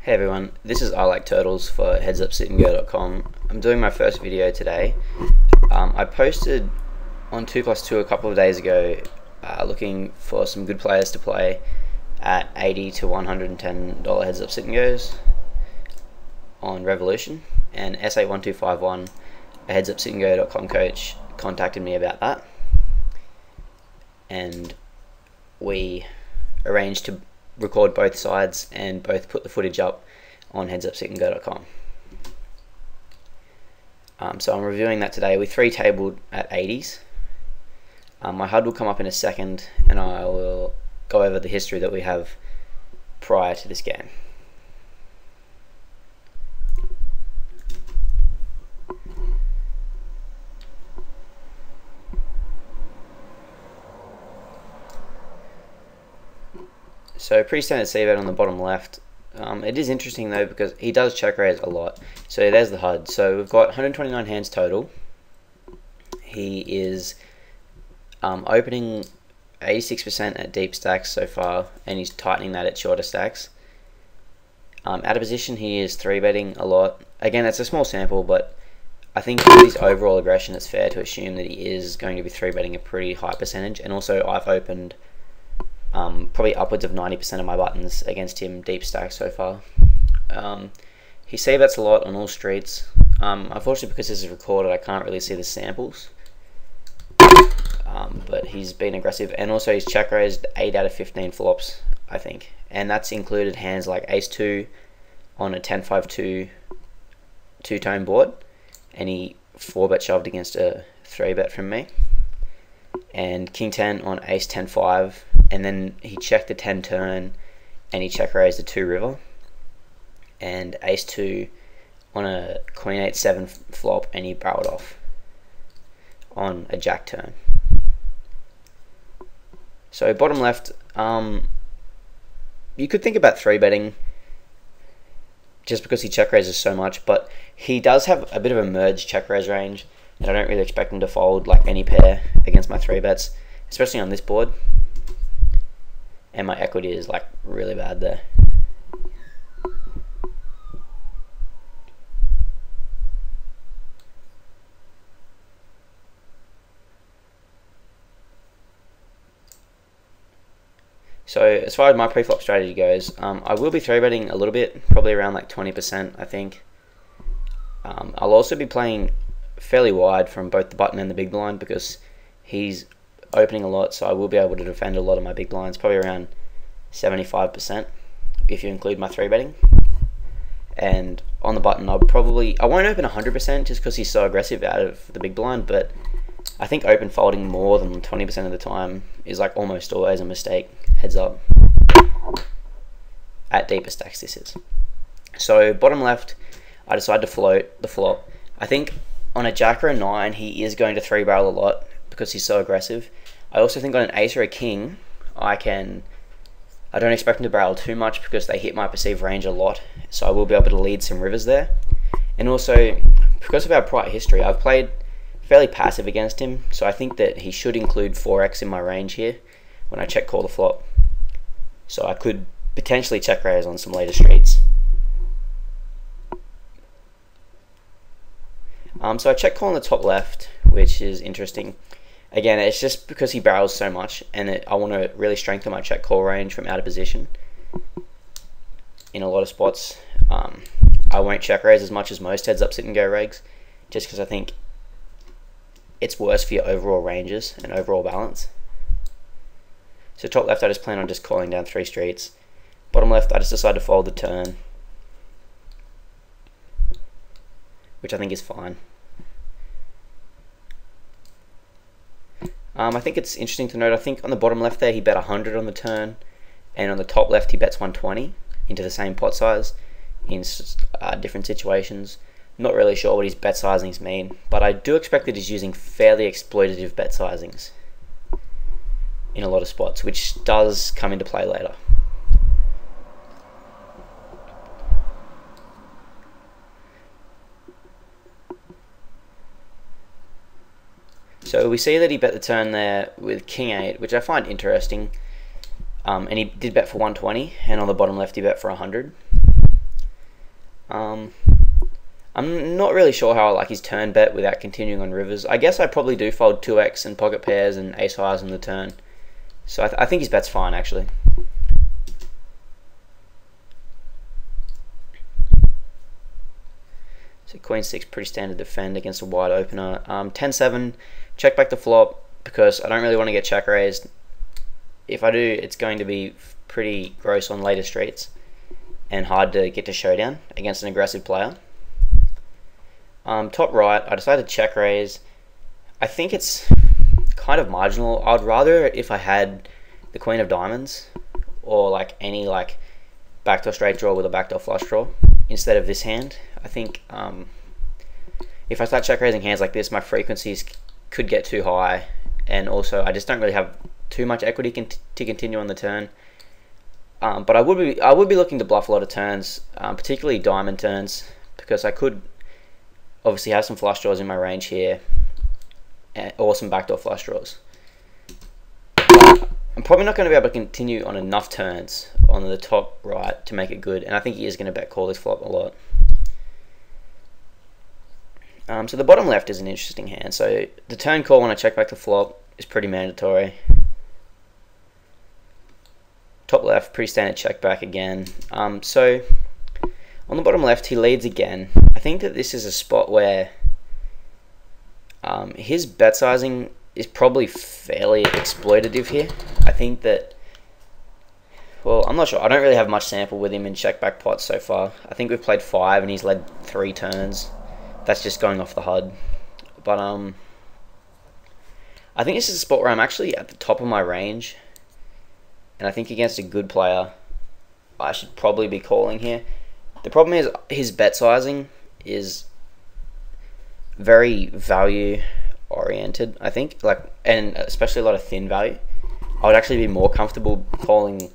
Hey everyone, this is il1keturtles for headsupsitandgo.com. I'm doing my first video today. I posted on 2+2 a couple of days ago looking for some good players to play at $80 to $110 heads up sit and goes on Revolution, and Sa1251, a headsupsitandgo.com coach, contacted me about that, and we arranged to record both sides and both put the footage up on headsupsitandgo.com. So I'm reviewing that today. We 3-tabled at 80s. My HUD will come up in a second, and I will go over the history that we have prior to this game. So pretty standard c-bet on the bottom left. It is interesting though because he does check raise a lot. So there's the HUD. So we've got 129 hands total. He is opening 86% at deep stacks so far, and he's tightening that at shorter stacks. Out of position, he is 3-betting a lot. Again, that's a small sample, but I think with his overall aggression, it's fair to assume that he is going to be 3-betting a pretty high percentage. And also, I've opened probably upwards of 90% of my buttons against him deep stack so far. He c-bets a lot on all streets. Unfortunately, because this is recorded, I can't really see the samples. But he's been aggressive, and also he's check raised 8 out of 15 flops, I think, and that's included hands like Ace-2 on a 10-5-2 two-tone board, and he 4-bet shoved against a 3-bet from me, and King-10 on Ace-10-5, and then he checked the 10 turn, and he check raised a 2 river, and Ace-2 on a Queen-8-7 flop, and he barreled off on a Jack turn. So bottom left, you could think about 3-betting just because he check raises so much, but he does have a bit of a merged check raise range, and I don't really expect him to fold like any pair against my 3-bets, especially on this board. And my equity is like really bad there. So as far as my pre-flop strategy goes, I will be 3-betting a little bit, probably around like 20%, I think. I'll also be playing fairly wide from both the button and the big blind because he's opening a lot, so I will be able to defend a lot of my big blinds, probably around 75% if you include my 3-betting. And on the button, I won't open 100% just because he's so aggressive out of the big blind, but I think open folding more than 20% of the time is like almost always a mistake. Heads up. At deeper stacks this is. So bottom left, I decide to float the flop. I think on a Jack or a 9, he is going to 3-barrel a lot because he's so aggressive. I also think on an Ace or a King, I don't expect him to barrel too much because they hit my perceived range a lot, so I will be able to lead some rivers there. And also, because of our prior history, I've played fairly passive against him, so I think that he should include 4x in my range here when I check call the flop. So I could potentially check raise on some later streets. So I check call on the top left, which is interesting. Again, it's just because he barrels so much, and I want to really strengthen my check call range from out of position in a lot of spots. I won't check raise as much as most heads up sit and go regs, just because I think it's worse for your overall ranges and overall balance. So top left, I just plan on just calling down 3 streets. Bottom left, I just decide to fold the turn, which I think is fine. I think it's interesting to note, I think on the bottom left there, he bet 100 on the turn, and on the top left, he bets 120 into the same pot size in different situations. Not really sure what his bet sizings mean, but I do expect that he's using fairly exploitative bet sizings in a lot of spots, which does come into play later. So we see that he bet the turn there with King-8, which I find interesting. And he did bet for 120, and on the bottom left he bet for 100. I'm not really sure how I like his turn bet without continuing on rivers. I guess I probably do fold 2x and pocket pairs and ace highs on the turn. So I think his bet's fine, actually. So queen 6, pretty standard defend against a wide opener. 10-7, check back the flop because I don't really want to get check raised. If I do, it's going to be pretty gross on later streets and hard to get to showdown against an aggressive player. Top right, I decided to check raise. I think it's kind of marginal. I'd rather if I had the queen of diamonds or like any like backdoor straight draw with a backdoor flush draw instead of this hand. I think if I start check raising hands like this, my frequencies could get too high, and also I just don't really have too much equity to continue on the turn. But I would be looking to bluff a lot of turns, particularly diamond turns, because I could obviously have some flush draws in my range here, or some backdoor flush draws. I'm probably not going to be able to continue on enough turns on the top right to make it good, and I think he is going to bet call this flop a lot. So the bottom left is an interesting hand. So the turn call when I check back the flop is pretty mandatory. Top left, pretty standard check back again. So on the bottom left, he leads again. I think that this is a spot where his bet sizing is probably fairly exploitative here. I think that, well, I'm not sure. I don't really have much sample with him in check back pots so far. I think we've played 5 and he's led 3 turns. That's just going off the HUD. But I think this is a spot where I'm actually at the top of my range, and I think against a good player, I should probably be calling here. The problem is his bet sizing is very value oriented, I think, and especially a lot of thin value. I would actually be more comfortable calling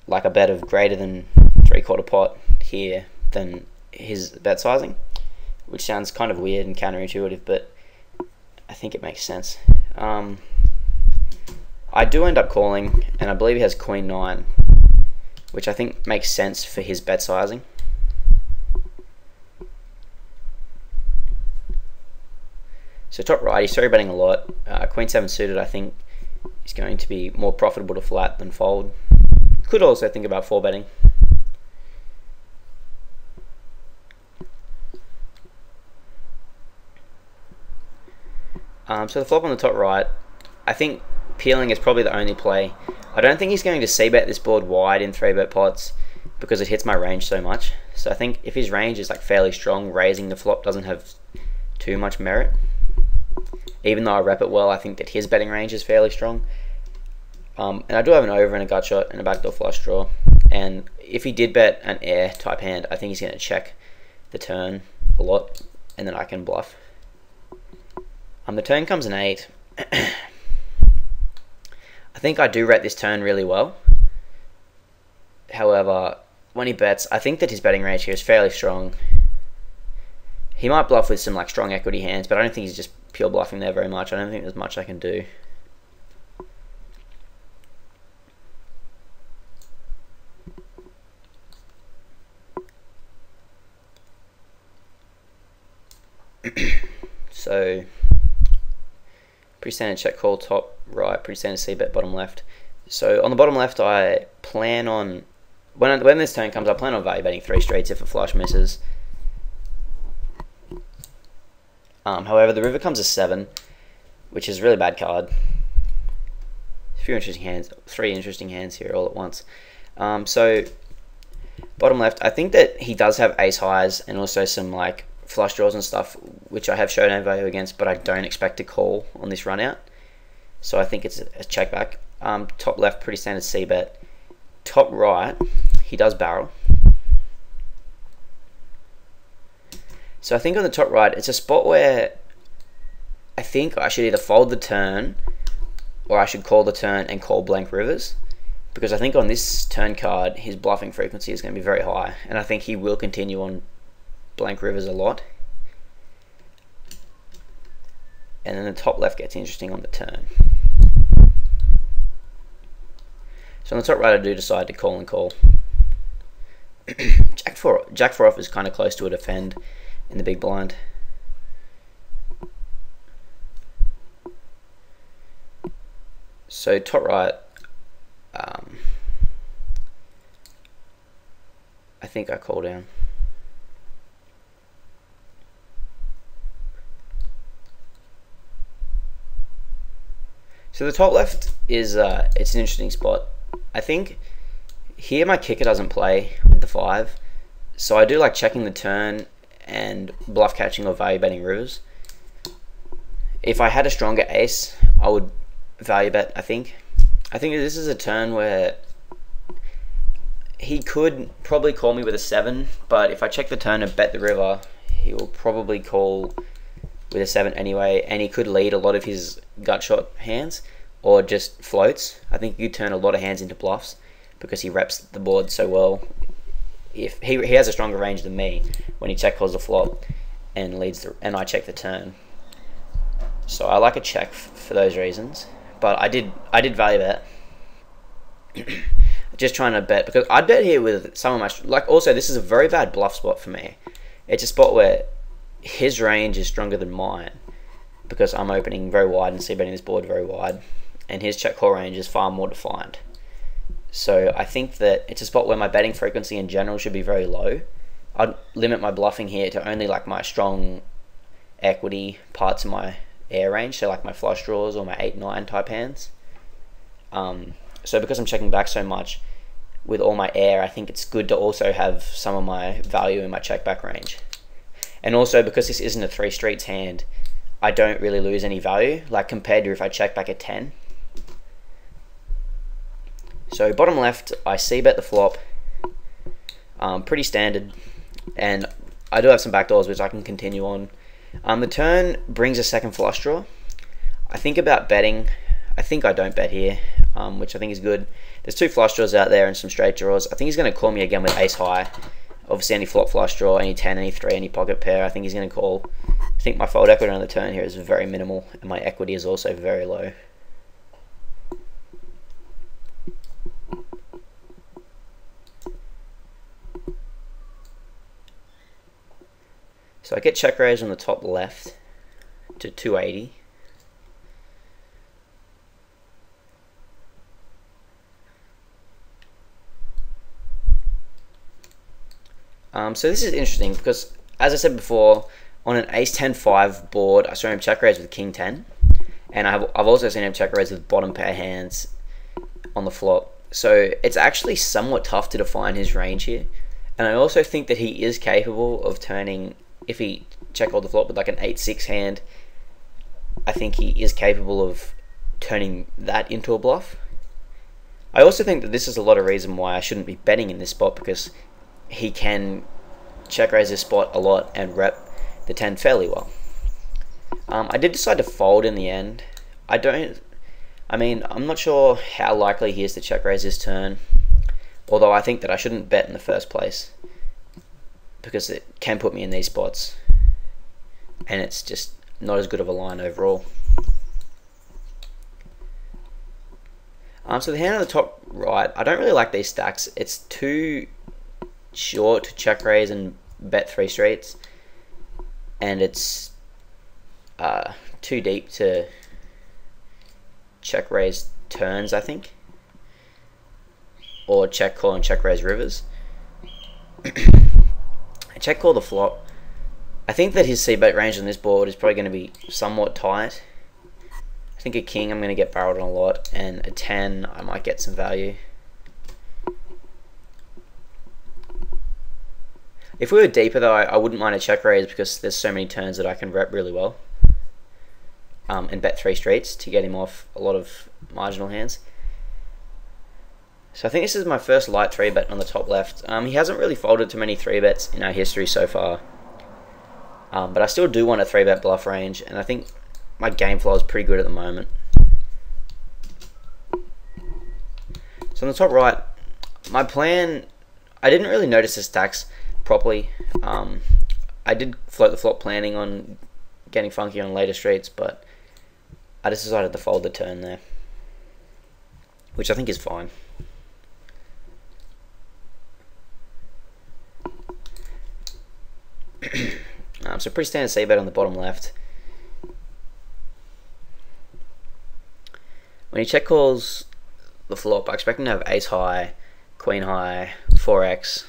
like a bet of greater than 3/4 pot here than his bet sizing, which sounds kind of weird and counterintuitive, but I think it makes sense. I do end up calling, and I believe he has queen 9, which I think makes sense for his bet sizing. So top right, he's 3-betting a lot. Queen 7 suited, I think, is going to be more profitable to flat than fold. Could also think about 4-betting. So the flop on the top right, I think peeling is probably the only play. I don't think he's going to c-bet this board wide in 3-bet pots because it hits my range so much. So I think if his range is like fairly strong, raising the flop doesn't have too much merit. Even though I rep it well, I think that his betting range is fairly strong. And I do have an over and a gut shot and a backdoor flush draw. And if he did bet an air type hand, I think he's going to check the turn a lot, and then I can bluff. The turn comes an 8. I think I do rate this turn really well. However, when he bets, I think that his betting range here is fairly strong. He might bluff with some like strong equity hands, but I don't think he's just pure bluffing there very much. I don't think there's much I can do. So pretty standard check call top right, pretty standard c-bet bottom left. So on the bottom left, I plan on, when this turn comes, I plan on value betting 3 straights if a flush misses. However, the river comes a 7, which is a really bad card. A few interesting hands, 3 interesting hands here all at once. So bottom left, I think that he does have ace highs and also some like flush draws and stuff, which I have showdown value against, but I don't expect to call on this run out. So I think it's a check back. Top left, pretty standard c-bet. Top right, he does barrel. So I think on the top right, it's a spot where I think I should either fold the turn or I should call the turn and call blank rivers, because I think on this turn card, his bluffing frequency is going to be very high, and I think he will continue on blank rivers a lot. And then the top left gets interesting on the turn. So on the top right, I do decide to call and call. Jack Jack 4 off is kind of close to a defend in the big blind. So top right, I think I call down. So the top left is it's an interesting spot. I think here my kicker doesn't play with the 5, so I do like checking the turn and bluff catching or value betting rivers. If I had a stronger ace, I would value bet. I think this is a turn where he could probably call me with a 7, but if I check the turn and bet the river, he will probably call with a 7 anyway, and he could lead a lot of his gut shot hands or just floats. I think you turn a lot of hands into bluffs because he reps the board so well. If he has a stronger range than me when he check calls the flop and and I check the turn. So I like a check for those reasons, but I did value bet. Just trying to bet because I'd bet here with some of my also this is a very bad bluff spot for me. It's a spot where his range is stronger than mine because I'm opening very wide and c-betting this board very wide, and his check call range is far more defined. So I think that it's a spot where my betting frequency in general should be very low. I'd limit my bluffing here to only like my strong equity parts of my air range, so like my flush draws or my 8-9 type hands. So because I'm checking back so much with all my air, I think it's good to also have some of my value in my check back range. And also because this isn't a 3 streets hand, I don't really lose any value, like compared to if I check back a 10. So bottom left, I c-bet the flop, pretty standard, and I do have some backdoors which I can continue on. The turn brings a second flush draw. I think about betting. I think I don't bet here, which I think is good. There's 2 flush draws out there and some straight draws. I think he's going to call me again with ace high. Obviously any flop flush draw, any 10, any 3, any pocket pair, I think he's going to call. I think my fold equity on the turn here is very minimal, and my equity is also very low. So I get check raise on the top left to 280. So this is interesting because, as I said before, on an ace-10-5 board, I saw him check raise with king-10, and I've also seen him check raise with bottom pair hands on the flop. So it's actually somewhat tough to define his range here, and I also think that he is capable of turning, if he check called the flop with like an 8-6 hand, I think he is capable of turning that into a bluff. I also think that this is a lot of reason why I shouldn't be betting in this spot, because he can check raise this spot a lot and rep the 10 fairly well. I did decide to fold in the end. I'm not sure how likely he is to check raise this turn, although I think that I shouldn't bet in the first place because it can put me in these spots and it's just not as good of a line overall. So the hand on the top right, I don't really like these stacks. It's too short to check raise and bet 3 streets, and it's too deep to check raise turns, I think, or check call and check raise rivers. I check call the flop. I think that his c-bet range on this board is probably going to be somewhat tight. I think a king I'm going to get barreled on a lot, and a 10 I might get some value. If we were deeper though, I wouldn't mind a check raise because there's so many turns that I can rep really well. And bet 3 streets to get him off a lot of marginal hands. So I think this is my first light 3-bet on the top left. He hasn't really folded too many 3-bets in our history so far. But I still do want a 3-bet bluff range, and I think my game flow is pretty good at the moment. So on the top right, my plan, I didn't really notice the stacks properly. I did float the flop planning on getting funky on later streets, but I just decided to fold the turn there, which I think is fine. So pretty standard c-bet on the bottom left. When he check calls the flop, I expect him to have ace high, queen high, 4x,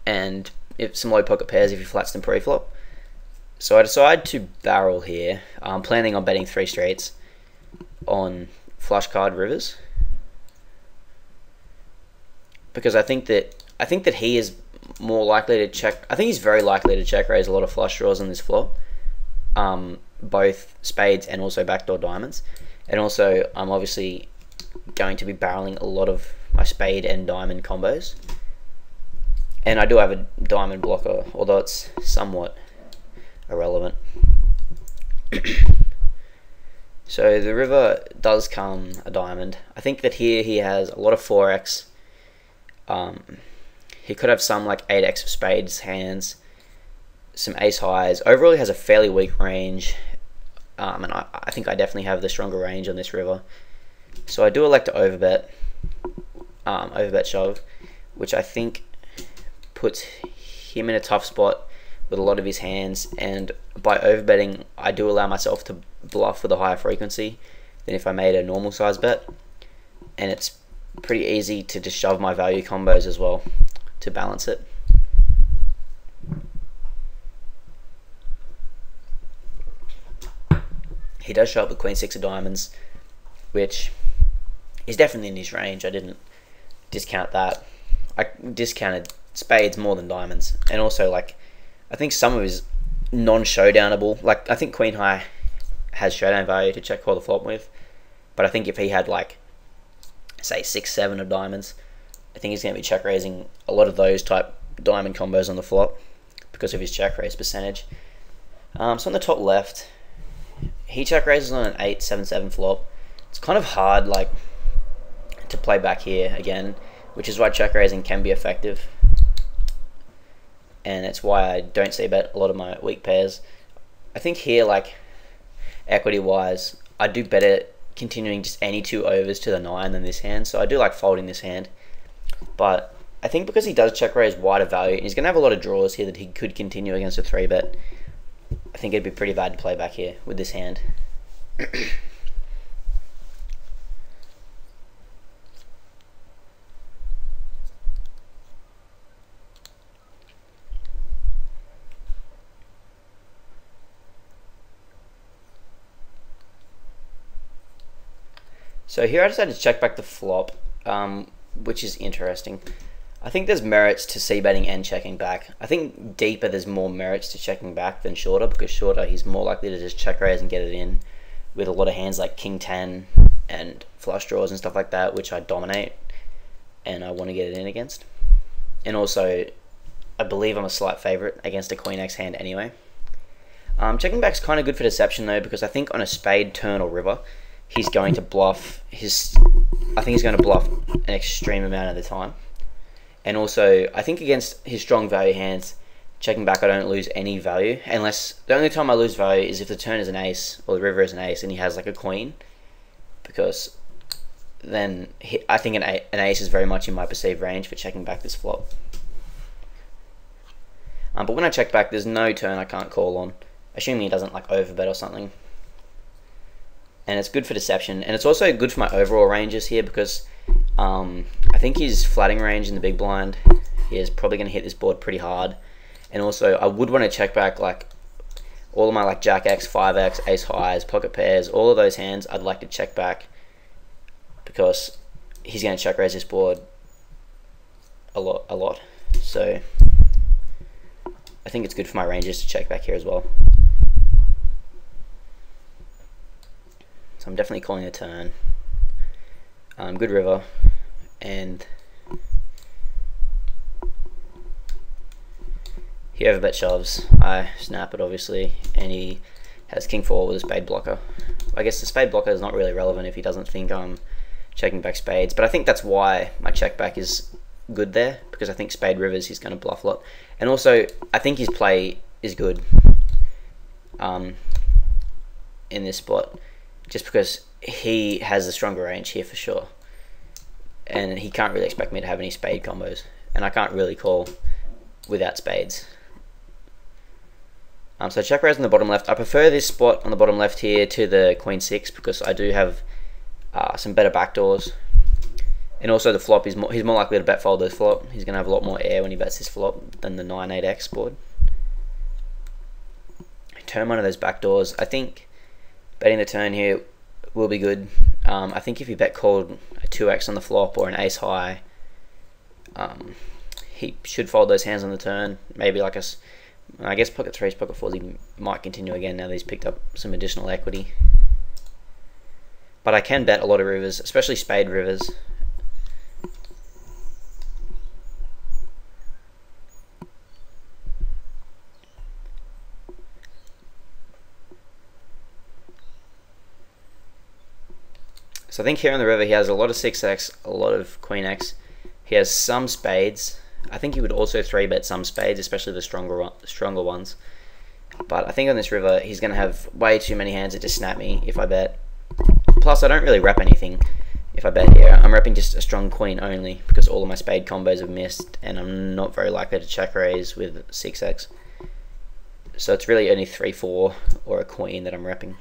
and if some low pocket pairs if he flats them pre-flop. So I decide to barrel here. I'm planning on betting 3 straights on flush card rivers, because I think that he is more likely to check. I think he's very likely to check raise a lot of flush draws on this flop, both spades and also backdoor diamonds. And also I'm obviously going to be barreling a lot of my spade and diamond combos, and I do have a diamond blocker, although it's somewhat irrelevant. So the river does come a diamond. I think that here he has a lot of 4x. He could have some like 8x of spades hands, some ace highs. Overall he has a fairly weak range, and I think I definitely have the stronger range on this river. So I do elect to overbet, overbet shove, which I think puts him in a tough spot with a lot of his hands, and by overbetting I do allow myself to bluff with a higher frequency than if I made a normal size bet, and it's pretty easy to just shove my value combos as well to balance it. He does show up with queen 6 of diamonds, which is definitely in his range. I didn't discount that. I discounted spades more than diamonds, and also like I think some of his non-showdownable, like I think queen high has showdown value to check call the flop with, but I think if he had like say 6, 7 of diamonds, I think he's going to be check raising a lot of those type diamond combos on the flop because of his check raise percentage. So on the top left, he check raises on an 8-7-7 flop. It's kind of hard like to play back here again, which is why check raising can be effective, and it's why I don't see bet a lot of my weak pairs. I think here, like equity wise, I do better continuing just any 2 overs to the 9 than this hand, so I do like folding this hand. But I think because he does check raise wider value and he's going to have a lot of draws here that he could continue against a 3-bet, I think it'd be pretty bad to play back here with this hand. So here I decided to check back the flop, which is interesting. I think there's merits to c-betting and checking back. I think deeper there's more merits to checking back than shorter, because shorter he's more likely to just check raise and get it in with a lot of hands like king 10 and flush draws and stuff like that, which I dominate and I want to get it in against. And also I believe I'm a slight favourite against a queen x hand anyway. Checking back's kind of good for deception though, because I think on a spade turn or river he's going to bluff I think he's going to bluff an extreme amount of the time. And also I think against his strong value hands, checking back I don't lose any value, unless the only time I lose value is if the turn is an ace or the river is an ace and he has like a queen, because then I think an ace is very much in my perceived range for checking back this flop. But when I check back there's no turn I can't call on, assuming he doesn't like overbet or something. And it's good for deception, and it's also good for my overall ranges here, because I think his flatting range in the big blind is probably going to hit this board pretty hard. And also I would want to check back like all of my like jack x, 5x, ace highs, pocket pairs, all of those hands I'd like to check back, because he's going to check raise this board a lot. So I think it's good for my ranges to check back here as well. So I'm definitely calling a turn. Good river, and he overbet shoves. I snap it obviously, and he has king 4 with a spade blocker. I guess the spade blocker is not really relevant if he doesn't think I'm checking back spades, but I think that's why my check back is good there, because I think spade rivers he's going to bluff a lot, and also I think his play is good in this spot, just because he has a stronger range here for sure, and he can't really expect me to have any spade combos, and I can't really call without spades. So check raise on the bottom left. I prefer this spot on the bottom left here to the queen six because I do have some better backdoors, and also the flop is he's more likely to bet fold this flop. He's going to have a lot more air when he bets this flop than the 9-8x board. Turn one of those backdoors. I think betting the turn here will be good. I think if you bet called a 2x on the flop or an ace high, he should fold those hands on the turn. Maybe like I guess pocket threes, pocket fours, he might continue again now that he's picked up some additional equity. But I can bet a lot of rivers, especially spade rivers. So I think here on the river he has a lot of 6x, a lot of queen x. He has some spades. I think he would also 3-bet some spades, especially the stronger ones. But I think on this river he's going to have way too many hands that just snap me if I bet. Plus I don't really rep anything if I bet here. I'm repping just a strong queen only because all of my spade combos have missed, and I'm not very likely to check raise with 6x. So it's really only 3-4 or a queen that I'm repping.